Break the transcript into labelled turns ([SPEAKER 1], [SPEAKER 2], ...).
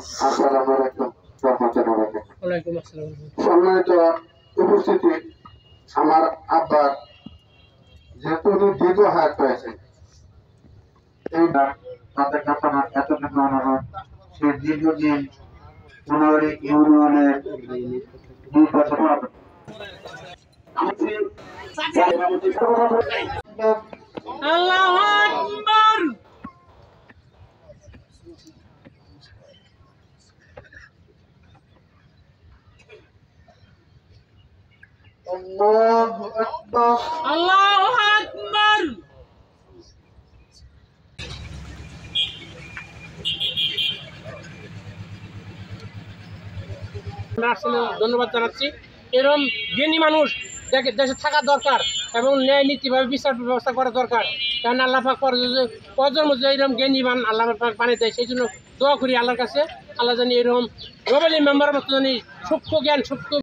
[SPEAKER 1] আসসালামু আলাইকুম রহমতুল্লাহ।
[SPEAKER 2] ওয়ালাইকুম আসসালাম।
[SPEAKER 1] সম্মানিত উপস্থিতি, আমার আব্বার যেহেতু উনি দীর্ঘ হায়াত পেয়েছেন, এই তাদের কাছে আমার এতটুকু অনুরোধ, সে দীর্ঘদিন পুনরি ইউনিয়নের নির্বাচন হবে।
[SPEAKER 2] আল্লাহু আকবার।
[SPEAKER 1] আল্লাহু আকবার।
[SPEAKER 2] আল্লাহু আকবার। ধন্যবাদ জানাচ্ছি। এরকম জ্ঞানী মানুষ দেশে থাকা দরকার এবং ন্যায় নীতিভাবে বিচার ব্যবস্থা করা দরকার। কারণ আল্লাহ পাক প্রজন্ম যে এরকম জ্ঞানী আল্লাহ পাক বানিয়ে দেয়, সেই জন্য দোয়া করি আল্লাহর কাছে, আল্লাহ জানি এরকম রবেলি মেম্বারের মতো জানি সূক্ষ্ম জ্ঞান সূক্ষ্ম